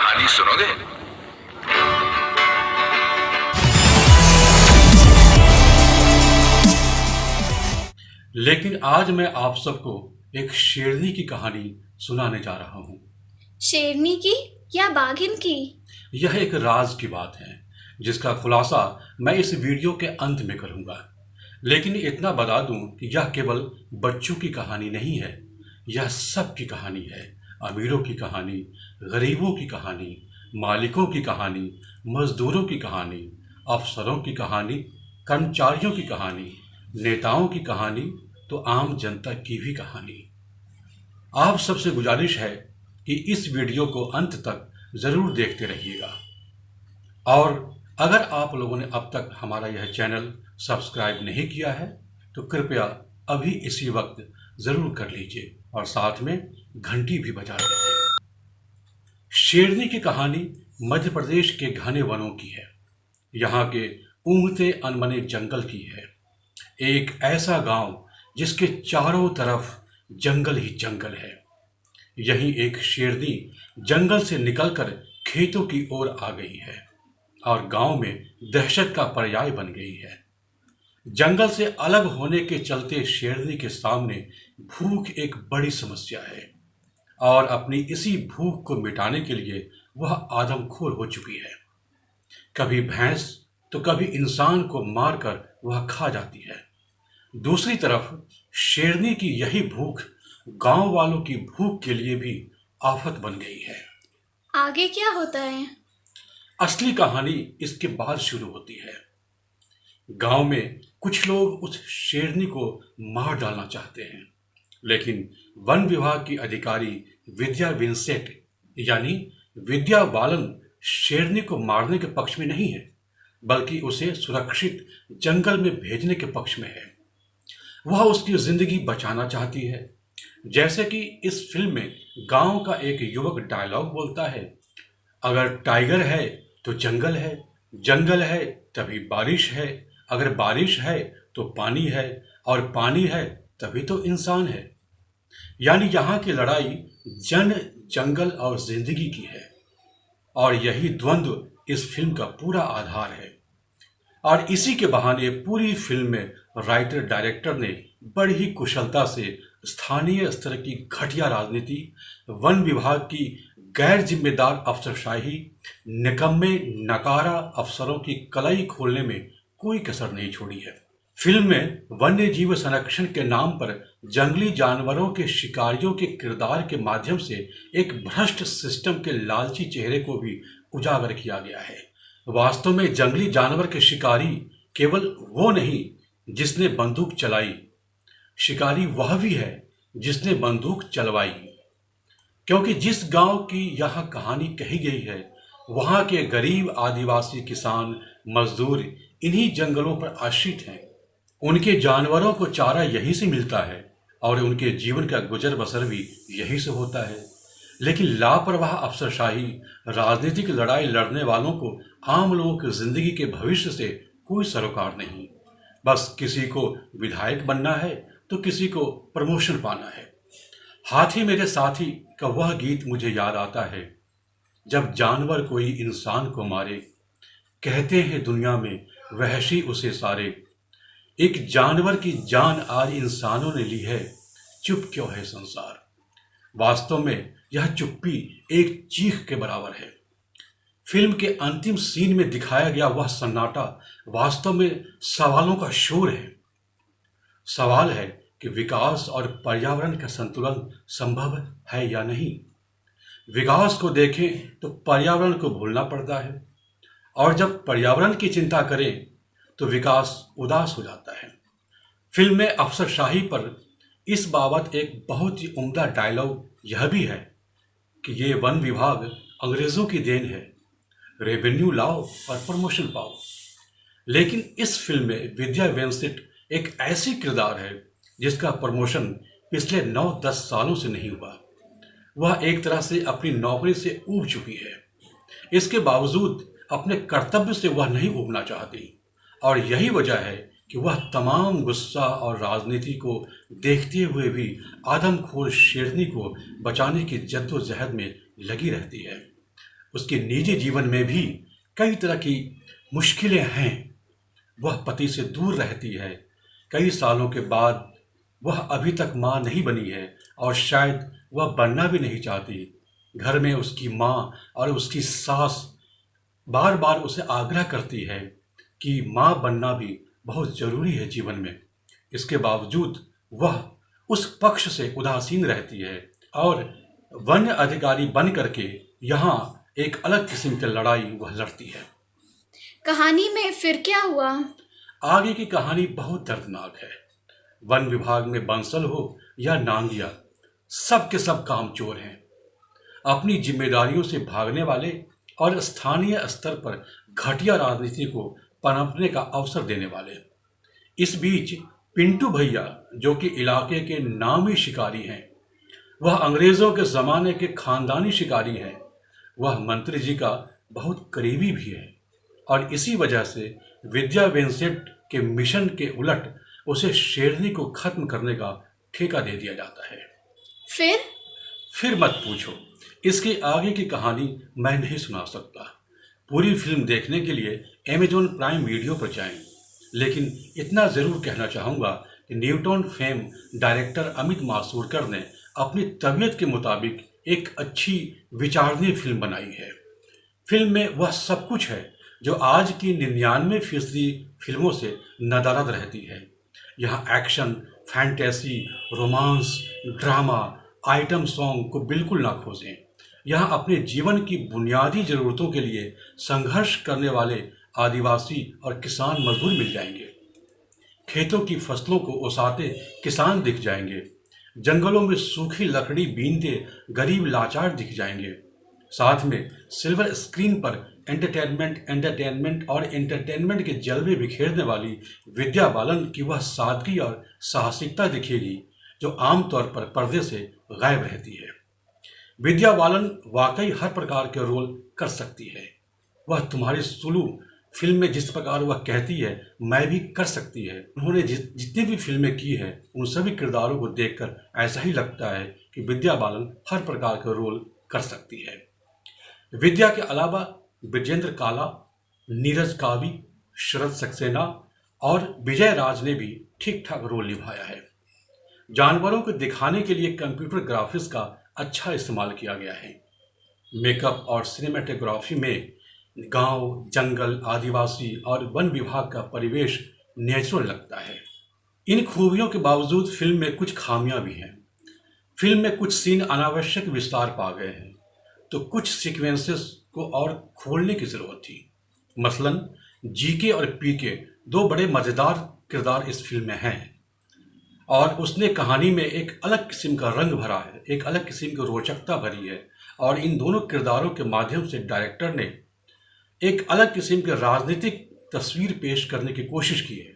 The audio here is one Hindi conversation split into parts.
कहानी सुनोगे? लेकिन आज मैं आप सबको एक शेरनी की कहानी सुनाने जा रहा हूँ। शेरनी की या बाघिन की? यह एक राज की बात है जिसका खुलासा मैं इस वीडियो के अंत में करूँगा। लेकिन इतना बता दूं कि यह केवल बच्चों की कहानी नहीं है, यह सब की कहानी है। अमीरों की कहानी, गरीबों की कहानी, मालिकों की कहानी, मजदूरों की कहानी, अफसरों की कहानी, कर्मचारियों की कहानी, नेताओं की कहानी, तो आम जनता की भी कहानी। आप सबसे गुजारिश है कि इस वीडियो को अंत तक ज़रूर देखते रहिएगा। और अगर आप लोगों ने अब तक हमारा यह चैनल सब्सक्राइब नहीं किया है तो कृपया अभी इसी वक्त ज़रूर कर लीजिए और साथ में घंटी भी बजा लीजिए। शेरनी की कहानी मध्य प्रदेश के घने वनों की है। यहाँ के ऊंचे अनमने जंगल की है। एक ऐसा गांव जिसके चारों तरफ जंगल ही जंगल है। यही एक शेरनी जंगल से निकलकर खेतों की ओर आ गई है और गांव में दहशत का पर्याय बन गई है। जंगल से अलग होने के चलते शेरनी के सामने भूख एक बड़ी समस्या है और अपनी इसी भूख को मिटाने के लिए वह आदमखोर हो चुकी है। कभी भैंस तो कभी इंसान को मारकर वह खा जाती है। दूसरी तरफ शेरनी की यही भूख गांव वालों की भूख के लिए भी आफत बन गई है। आगे क्या होता है? असली कहानी इसके बाद शुरू होती है। गांव में कुछ लोग उस शेरनी को मार डालना चाहते हैं, लेकिन वन विभाग की अधिकारी विद्या विंसेंट यानी विद्या बालन शेरनी को मारने के पक्ष में नहीं है, बल्कि उसे सुरक्षित जंगल में भेजने के पक्ष में है। वह उसकी जिंदगी बचाना चाहती है। जैसे कि इस फिल्म में गांव का एक युवक डायलॉग बोलता है, अगर टाइगर है तो जंगल है, जंगल है तभी बारिश है, अगर बारिश है तो पानी है, और पानी है तभी तो इंसान है। यानी यहाँ की लड़ाई जन, जंगल और जिंदगी की है और यही द्वंद्व इस फिल्म का पूरा आधार है। और इसी के बहाने पूरी फिल्म में राइटर डायरेक्टर ने बड़ी ही कुशलता से स्थानीय स्तर की घटिया राजनीति, वन विभाग की गैर जिम्मेदार अफसरशाही, निकम्मे नकारा अफसरों की कलाई खोलने में कोई कसर नहीं छोड़ी है। फिल्म में वन्य जीव संरक्षण के नाम पर जंगली जानवरों के शिकारियों के किरदार के माध्यम से एक भ्रष्ट सिस्टम के लालची चेहरे को भी उजागर किया गया है। वास्तव में जंगली जानवर के शिकारी केवल वो नहीं जिसने बंदूक चलाई, शिकारी वह भी है जिसने बंदूक चलवाई। क्योंकि जिस गांव की यह कहानी कही गई है, वहां के गरीब आदिवासी किसान मजदूर इन्हीं जंगलों पर आश्रित हैं। उनके जानवरों को चारा यहीं से मिलता है और उनके जीवन का गुजर बसर भी यहीं से होता है। लेकिन लापरवाह अफसरशाही, राजनीतिक लड़ाई लड़ने वालों को आम लोगों की जिंदगी के भविष्य से कोई सरोकार नहीं। बस किसी को विधायक बनना है तो किसी को प्रमोशन पाना है। हाथी मेरे साथी का वह गीत मुझे याद आता है, जब जानवर कोई इंसान को मारे, कहते हैं दुनिया में वहशी उसे सारे। एक जानवर की जान आज इंसानों ने ली है, चुप क्यों है संसार। वास्तव में यह चुप्पी एक चीख के बराबर है। फिल्म के अंतिम सीन में दिखाया गया वह सन्नाटा वास्तव में सवालों का शोर है। सवाल है कि विकास और पर्यावरण का संतुलन संभव है या नहीं। विकास को देखें तो पर्यावरण को भूलना पड़ता है, और जब पर्यावरण की चिंता करें तो विकास उदास हो जाता है। फिल्म में अफसरशाही पर इस बाबत एक बहुत ही उम्दा डायलॉग यह भी है कि ये वन विभाग अंग्रेजों की देन है, रेवेन्यू लाओ और प्रमोशन पाओ। लेकिन इस फिल्म में विद्या विंसेंट एक ऐसी किरदार है जिसका प्रमोशन पिछले 9-10 सालों से नहीं हुआ। वह एक तरह से अपनी नौकरी से ऊब चुकी है। इसके बावजूद अपने कर्तव्य से वह नहीं ऊबना चाहती, और यही वजह है कि वह तमाम गुस्सा और राजनीति को देखते हुए भी आदमखोर शेरनी को बचाने की जद्दोजहद में लगी रहती है। उसके निजी जीवन में भी कई तरह की मुश्किलें हैं। वह पति से दूर रहती है, कई सालों के बाद वह अभी तक माँ नहीं बनी है और शायद वह बनना भी नहीं चाहती। घर में उसकी माँ और उसकी सास बार बार उसे आग्रह करती है कि माँ बनना भी बहुत जरूरी है जीवन में। इसके बावजूद वह उस पक्ष से उदासीन रहती है और वन्य अधिकारी बन करके यहाँ एक अलग किस्म की लड़ाई वह लड़ती है। कहानी में फिर क्या हुआ? आगे की कहानी बहुत दर्दनाक है। वन विभाग में बंसल हो या नांगिया, सब के सब कामचोर हैं, अपनी जिम्मेदारियों से भागने वाले और स्थानीय स्तर पर घटिया राजनीति को पनपने का अवसर देने वाले। इस बीच पिंटू भैया, जो कि इलाके के नामी शिकारी हैं, वह अंग्रेजों के जमाने के खानदानी शिकारी हैं। वह मंत्री जी का बहुत करीबी भी है और इसी वजह से विद्या विंसेंट के मिशन के उलट उसे शेरनी को खत्म करने का ठेका दे दिया जाता है। फिर मत पूछो, इसकी आगे की कहानी मैं नहीं सुना सकता। पूरी फिल्म देखने के लिए अमेज़न प्राइम वीडियो पर जाएं। लेकिन इतना जरूर कहना चाहूँगा कि न्यूटन फेम डायरेक्टर अमित माशुरकर ने अपनी तबीयत के मुताबिक एक अच्छी विचारणीय फिल्म बनाई है। फिल्म में वह सब कुछ है जो आज की 99% फिल्मों से नदारद रहती है। यहाँ action, fantasy, romance, drama, item song को बिल्कुल ना खोजें। यहाँ अपने जीवन की बुनियादी ज़रूरतों के लिए संघर्ष करने वाले आदिवासी और किसान मजदूर मिल जाएंगे। खेतों की फसलों को ओसाते किसान दिख जाएंगे। जंगलों में सूखी लकड़ी बीनते गरीब लाचार दिख जाएंगे। साथ में सिल्वर स्क्रीन पर एंटरटेनमेंट के जलवे बिखेरने वाली विद्या बालन की वह सादगी और साहसिकता दिखेगी जो आमतौर पर पर्दे से गायब रहती है। विद्या बालन वाकई हर प्रकार के रोल कर सकती है। वह तुम्हारी सुलू फिल्म में जिस प्रकार वह कहती है मैं भी कर सकती है। उन्होंने जितनी भी फिल्में की है उन सभी किरदारों को देखकर ऐसा ही लगता है कि विद्या बालन हर प्रकार का रोल कर सकती है। विद्या के अलावा ब्रजेंद्र काला, नीरज कावी, शरद सक्सेना और विजय राज ने भी ठीक ठाक रोल निभाया है। जानवरों को दिखाने के लिए कंप्यूटर ग्राफिक्स का अच्छा इस्तेमाल किया गया है। मेकअप और सिनेमेटोग्राफी में गांव, जंगल, आदिवासी और वन विभाग का परिवेश नेचुरल लगता है। इन खूबियों के बावजूद फिल्म में कुछ खामियां भी हैं। फिल्म में कुछ सीन अनावश्यक विस्तार पा गए हैं, तो कुछ सीक्वेंसेस को और खोलने की जरूरत थी। मसलन जीके और पीके दो बड़े मजेदार किरदार इस फिल्म में हैं और उसने कहानी में एक अलग किस्म का रंग भरा है, एक अलग किस्म की रोचकता भरी है और इन दोनों किरदारों के माध्यम से डायरेक्टर ने एक अलग किस्म की राजनीतिक तस्वीर पेश करने की कोशिश की है।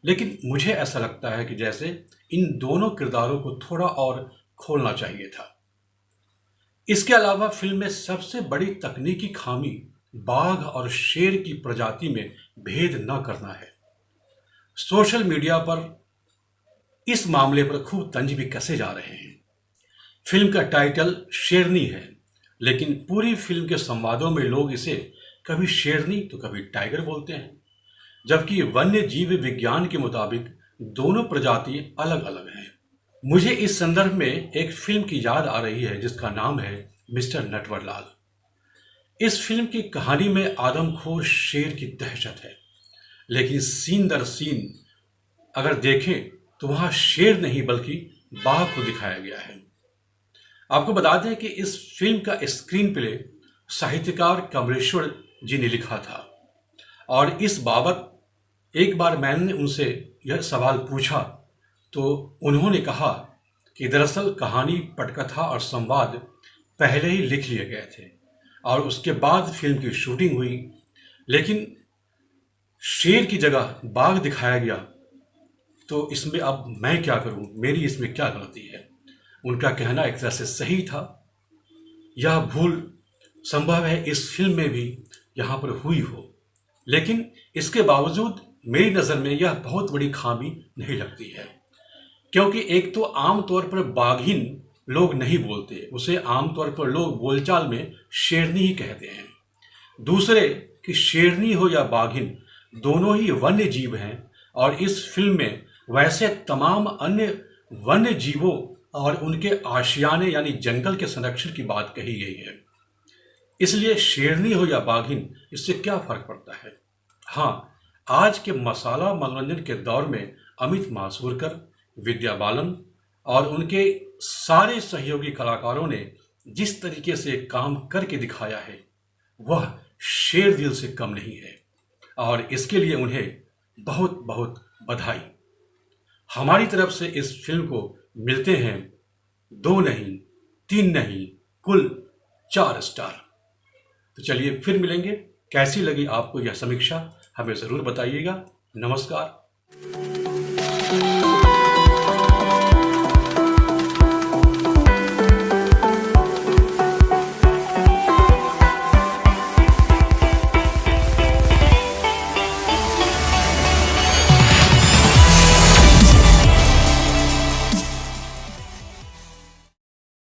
लेकिन मुझे ऐसा लगता है कि जैसे इन दोनों किरदारों को थोड़ा और खोलना चाहिए था। इसके अलावा फिल्म में सबसे बड़ी तकनीकी खामी बाघ और शेर की प्रजाति में भेद न करना है। सोशल मीडिया पर इस मामले पर खूब तंज भी कसे जा रहे हैं। फिल्म का टाइटल शेरनी है, लेकिन पूरी फिल्म के संवादों में लोग इसे कभी शेरनी तो कभी टाइगर बोलते हैं, जबकि वन्य जीव विज्ञान के मुताबिक दोनों प्रजाति अलग अलग हैं। मुझे इस संदर्भ में एक फिल्म की याद आ रही है जिसका नाम है मिस्टर नटवरलाल। इस फिल्म की कहानी में आदमखोर शेर की दहशत है, लेकिन सीन दर सीन अगर देखें तो वहां शेर नहीं बल्कि बाघ को दिखाया गया है। आपको बता दें कि इस फिल्म का स्क्रीन प्ले साहित्यकार कमलेश्वर जी ने लिखा था और इस बाबत एक बार मैंने उनसे यह सवाल पूछा तो उन्होंने कहा कि दरअसल कहानी, पटकथा और संवाद पहले ही लिख लिए गए थे और उसके बाद फिल्म की शूटिंग हुई, लेकिन शेर की जगह बाघ दिखाया गया, तो इसमें अब मैं क्या करूं, मेरी इसमें क्या गलती है। उनका कहना एक तरह से सही था। यह भूल संभव है इस फिल्म में भी यहाँ पर हुई हो, लेकिन इसके बावजूद मेरी नज़र में यह बहुत बड़ी खामी नहीं लगती है, क्योंकि एक तो आमतौर पर बाघिन लोग नहीं बोलते, उसे आमतौर पर लोग बोलचाल में शेरनी ही कहते हैं। दूसरे कि शेरनी हो या बाघिन, दोनों ही वन्य जीव हैं और इस फिल्म में वैसे तमाम अन्य वन्य जीवों और उनके आशियाने यानी जंगल के संरक्षण की बात कही गई है। इसलिए शेरनी हो या बाघिन, इससे क्या फर्क पड़ता है। हाँ, आज के मसाला मनोरंजन के दौर में अमित मालूसकर, विद्या बालन और उनके सारे सहयोगी कलाकारों ने जिस तरीके से काम करके दिखाया है वह शेर दिल से कम नहीं है और इसके लिए उन्हें बहुत बहुत बधाई। हमारी तरफ से इस फिल्म को मिलते हैं 2 नहीं, 3 नहीं, कुल 4 स्टार। तो चलिए फिर मिलेंगे। कैसी लगी आपको यह समीक्षा हमें ज़रूर बताइएगा। नमस्कार।